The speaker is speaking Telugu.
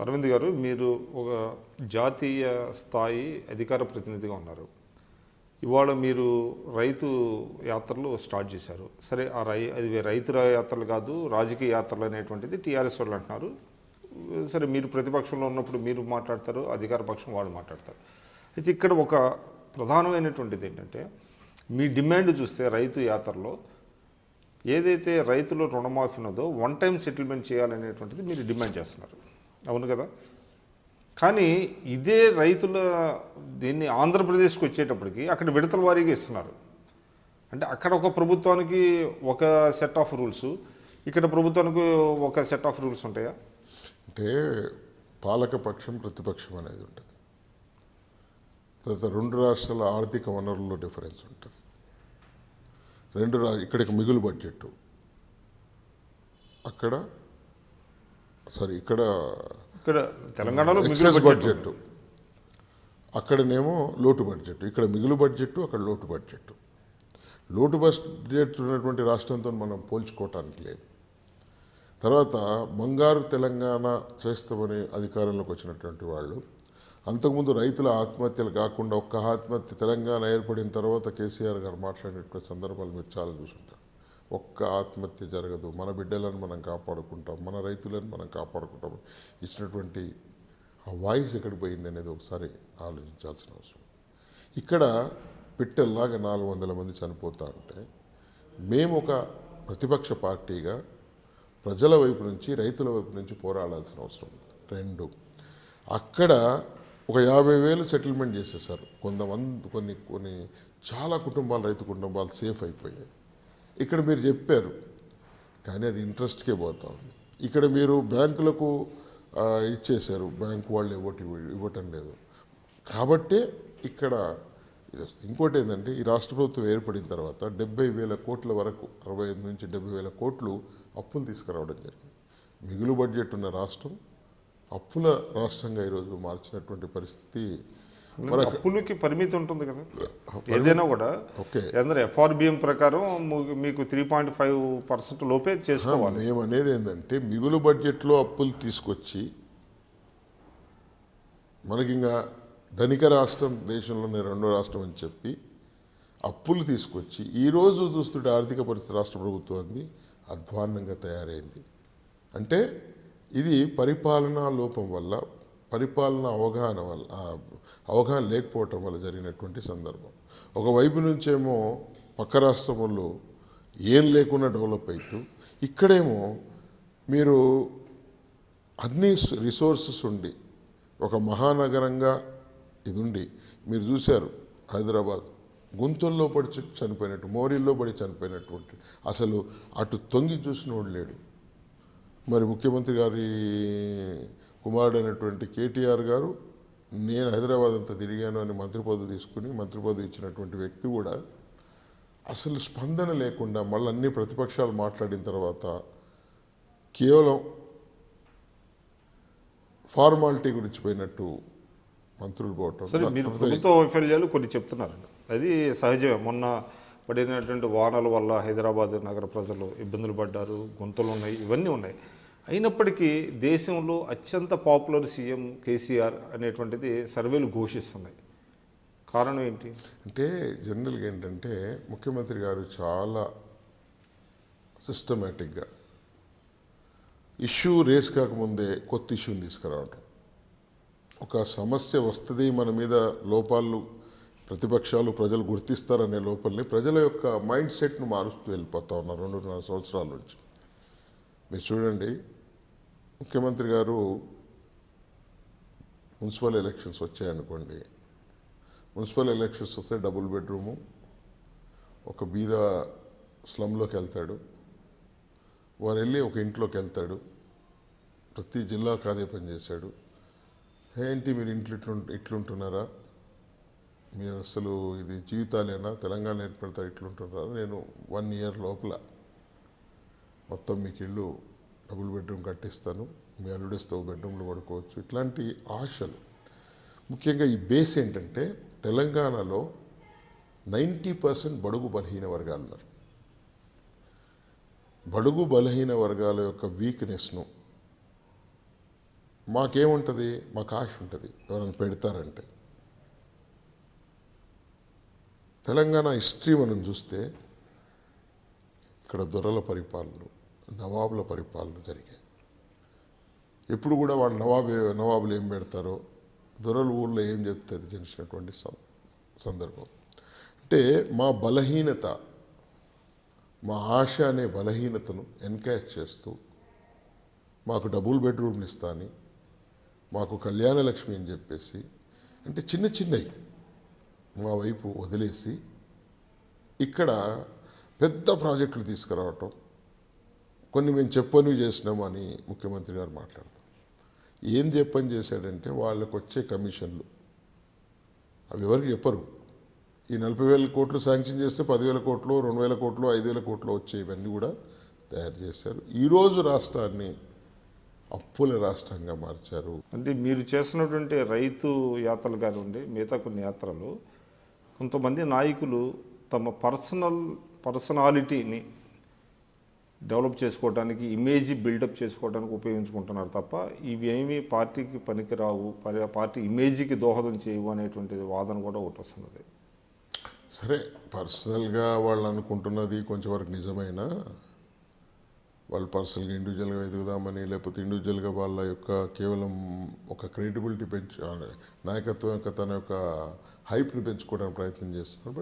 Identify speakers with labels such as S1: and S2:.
S1: అరవింద్ గారు, మీరు ఒక జాతీయ స్థాయి అధికార ప్రతినిధిగా ఉన్నారు. ఇవాళ మీరు రైతు యాత్రలు స్టార్ట్ చేశారు. సరే, అది రైతు యాత్రలు కాదు, రాజకీయ యాత్రలు అనేటువంటిది టీఆర్ఎస్ వాళ్ళు అంటున్నారు. సరే, మీరు ప్రతిపక్షంలో ఉన్నప్పుడు మీరు మాట్లాడతారు, అధికార పక్షం వాళ్ళు మాట్లాడతారు. అయితే ఇక్కడ ఒక ప్రధానమైనటువంటిది ఏంటంటే, మీ డిమాండ్ చూస్తే రైతు యాత్రలో ఏదైతే రైతులు రుణమాఫీ ఉన్నదో వన్ టైం సెటిల్మెంట్ చేయాలనేటువంటిది మీరు డిమాండ్ చేస్తున్నారు. అవును కదా? కానీ ఇదే రైతుల దీన్ని ఆంధ్రప్రదేశ్కి వచ్చేటప్పటికి అక్కడ విడతల వారీగా ఇస్తున్నారు. అంటే అక్కడ ఒక ప్రభుత్వానికి ఒక సెట్ ఆఫ్ రూల్స్, ఇక్కడ ప్రభుత్వానికి ఒక సెట్ ఆఫ్ రూల్స్ ఉంటాయా?
S2: అంటే పాలకపక్షం ప్రతిపక్షం అనేది ఉంటుంది. తర్వాత రెండు రాష్ట్రాల ఆర్థిక వనరుల్లో డిఫరెన్స్ ఉంటుంది. ఇక్కడికి మిగులు బడ్జెట్, ఇక్కడ
S1: తెలంగాణలో
S2: ఎక్సెస్ బడ్జెట్, అక్కడనేమో లోటు బడ్జెట్. ఇక్కడ మిగులు బడ్జెట్, అక్కడ లోటు బడ్జెట్. లోటు బడ్జెట్ ఉన్నటువంటి రాష్ట్రంతో మనం పోల్చుకోవటానికి లేదు. తర్వాత బంగారు తెలంగాణ చేస్తామని అధికారంలోకి వచ్చినటువంటి వాళ్ళు అంతకుముందు రైతుల ఆత్మహత్యలు కాకుండా ఒక్క ఆత్మహత్య తెలంగాణ ఏర్పడిన తర్వాత కేసీఆర్ గారు మాట్లాడినటువంటి సందర్భాలు మీరు చాలా చూసుంటారు. ఒక్క ఆత్మహత్య జరగదు, మన బిడ్డలను మనం కాపాడుకుంటాం, మన రైతులను మనం కాపాడుకుంటాం ఇచ్చినటువంటి ఆ వాయిస్ ఎక్కడికి పోయింది అనేది ఒకసారి ఆలోచించాల్సిన అవసరం. ఇక్కడ పిట్టల్లాగా 400 మంది చనిపోతా ఉంటే మేము ఒక ప్రతిపక్ష పార్టీగా ప్రజల వైపు నుంచి రైతుల వైపు నుంచి పోరాడాల్సిన అవసరం ఉంది. 2, అక్కడ ఒక 50,000 సెటిల్మెంట్ చేసేసారు. కొన్ని చాలా కుటుంబాలు, రైతు కుటుంబాలు సేఫ్ అయిపోయాయి. ఇక్కడ మీరు చెప్పారు, కానీ అది ఇంట్రెస్ట్కే పోతా ఉంది. ఇక్కడ మీరు బ్యాంకులకు ఇచ్చేశారు, బ్యాంకు వాళ్ళు ఇవ్వటం లేదు. కాబట్టే ఇక్కడ ఇది. ఇంకోటి ఏంటంటే, ఈ రాష్ట్ర ప్రభుత్వం ఏర్పడిన తర్వాత 70,000 కోట్ల వరకు, 65 నుంచి 70,000 కోట్లు అప్పులు తీసుకురావడం జరిగింది. మిగులు బడ్జెట్ ఉన్న రాష్ట్రం అప్పుల రాష్ట్రంగా ఈరోజు మార్చినటువంటి పరిస్థితి.
S1: అప్పులకి పరిమితి ఉంటుంది కదా ఏదైనా కూడా. FRBM ప్రకారం మీకు 3.5% లోపే చేసుకోవాలి.
S2: మేము అనేది ఏంటంటే, మిగులు బడ్జెట్లో అప్పులు తీసుకొచ్చి మనకి ఇంకా ధనిక రాష్ట్రం, దేశంలోనే 2వ రాష్ట్రం అని చెప్పి అప్పులు తీసుకొచ్చి ఈరోజు చూస్తుంటే ఆర్థిక పరిస్థితి రాష్ట్ర ప్రభుత్వాన్ని అధ్వాన్నంగా తయారైంది. అంటే ఇది పరిపాలనా లోపం వల్ల, పరిపాలన అవగాహన లేకపోవటం వల్ల జరిగినటువంటి సందర్భం. ఒకవైపు నుంచేమో పక్క రాష్ట్రం వాళ్ళు ఏం లేకుండా డెవలప్ అవుతూ, ఇక్కడేమో మీరు అన్ని రిసోర్సెస్ ఉండి ఒక మహానగరంగా ఇది ఉండి, మీరు చూశారు హైదరాబాద్ గుంతల్లో పడి చనిపోయినట్టు, మోరీల్లో పడి చనిపోయినటువంటి, అసలు అటు తొంగి చూసినోడు లేడు. మరి ముఖ్యమంత్రి గారి కుమారుడైనటువంటి కేటీఆర్ గారు, నేను హైదరాబాద్ అంతా తిరిగాను అని మంత్రి పదవి తీసుకుని మంత్రి పదవి ఇచ్చినటువంటి వ్యక్తి కూడా అసలు స్పందన లేకుండా, మళ్ళీ అన్ని ప్రతిపక్షాలు మాట్లాడిన తర్వాత కేవలం ఫార్మాలిటీ గురించి పోయినట్టు మంత్రులు పోవటం.
S1: సరే, మీరు ప్రభుత్వ వైఫల్యాలు కొన్ని చెప్తున్నారండి, అది సహజమే. మొన్న పడినటువంటి వానల వల్ల హైదరాబాద్ నగర ప్రజలు ఇబ్బందులు పడ్డారు, గుంతలు ఉన్నాయి, ఇవన్నీ ఉన్నాయి. అయినప్పటికీ దేశంలో అత్యంత పాపులర్ సీఎం కేసీఆర్ అనేటువంటిది సర్వేలు ఘోషిస్తున్నాయి. కారణం ఏంటి
S2: అంటే, జనరల్గా ఏంటంటే, ముఖ్యమంత్రి గారు చాలా సిస్టమేటిక్గా ఇష్యూ రేస్ కాకముందే కొత్త ఇష్యూని తీసుకురావడం. ఒక సమస్య వస్తుంది, మన మీద లోపాలు ప్రతిపక్షాలు ప్రజలు గుర్తిస్తారనే లోపల్ని ప్రజల యొక్క మైండ్ సెట్ను మారుస్తూ వెళ్ళిపోతా ఉన్నారు 2.5 సంవత్సరాల నుంచి. మీరు చూడండి, ముఖ్యమంత్రి గారు మున్సిపల్ ఎలక్షన్స్ వచ్చాయనుకోండి, మున్సిపల్ ఎలక్షన్స్ వస్తే డబుల్ బెడ్రూము, ఒక బీద స్లమ్లోకి వెళ్తాడు, వారు వెళ్ళి ఒక ఇంట్లోకి వెళ్తాడు, ప్రతి జిల్లాకు అదే పని చేశాడు. ఏంటి మీరు ఇంట్లో ఇట్లుంటున్నారా, మీరు అసలు ఇది జీవితాలేనా, తెలంగాణ ఏర్పడతారు ఇట్లుంటున్నారా, నేను 1 ఇయర్ లోపల మొత్తం మీకు ఇల్లు డబుల్ బెడ్రూమ్ కట్టిస్తాను, మీ అల్లుడిస్తే బెడ్రూమ్లో పడుకోవచ్చు. ఇట్లాంటి ఆశలు. ముఖ్యంగా ఈ బేస్ ఏంటంటే, తెలంగాణలో 90% బడుగు బలహీన వర్గాలు ఉన్నారు. బడుగు బలహీన వర్గాల యొక్క వీక్నెస్ను మాకేముంటుంది, మాకు ఆశ ఉంటుంది ఎవరైనా పెడతారంటే. తెలంగాణ హిస్టరీ మనం చూస్తే ఇక్కడ దొరల పరిపాలన, నవాబుల పరిపాలన జరిగాయి. ఎప్పుడు కూడా వాళ్ళు నవాబులు ఏం పెడతారో, దొరల ఊళ్ళో ఏం చెప్తే అది తెలిసినటువంటి సందర్భం. అంటే మా బలహీనత, మా ఆశ అనే బలహీనతను ఎన్కాష్ చేస్తూ మాకు డబుల్ బెడ్రూమ్లు ఇస్తాని, మాకు కళ్యాణ లక్ష్మి అని చెప్పేసి, అంటే చిన్న చిన్నవి మా వైపు వదిలేసి ఇక్కడ పెద్ద ప్రాజెక్టులు తీసుకురావటం, కొన్ని మేము చెప్పనివి చేసినామని ముఖ్యమంత్రి గారు మాట్లాడతాం. ఏం చెప్పని చేశాడంటే వాళ్ళకు వచ్చే కమిషన్లు అవి ఎవరికి చెప్పరు. ఈ 40,000 కోట్లు శాంక్షన్ చేస్తే 10,000 కోట్లు, 2,000 కోట్లు, 5,000 కోట్లు వచ్చే ఇవన్నీ కూడా తయారు చేశారు. ఈరోజు రాష్ట్రాన్ని అప్పుల రాష్ట్రంగా మార్చారు.
S1: అంటే మీరు చేసినటువంటి రైతు యాత్రలు కానివ్వండి, మిగతా కొన్ని యాత్రలు కొంతమంది నాయకులు తమ పర్సనాలిటీని డెవలప్ చేసుకోవడానికి, ఇమేజ్ బిల్డప్ చేసుకోవడానికి ఉపయోగించుకుంటున్నారు తప్ప ఇవేమీ పార్టీకి పనికిరావు, పార్టీ ఇమేజ్కి దోహదం చేయవు అనేటువంటి వాదన కూడా ఒకటి వస్తున్నది.
S2: సరే, పర్సనల్గా వాళ్ళు అనుకుంటున్నది కొంచెం వరకు నిజమైనా, వాళ్ళు పర్సనల్గా ఇండివిజువల్గా ఎదుగుదామని, లేకపోతే ఇండివిజువల్గా వాళ్ళ యొక్క కేవలం ఒక క్రెడిబిలిటీ నాయకత్వం యొక్క తన యొక్క హైప్ని పెంచుకోవడానికి ప్రయత్నం చేస్తున్నారు.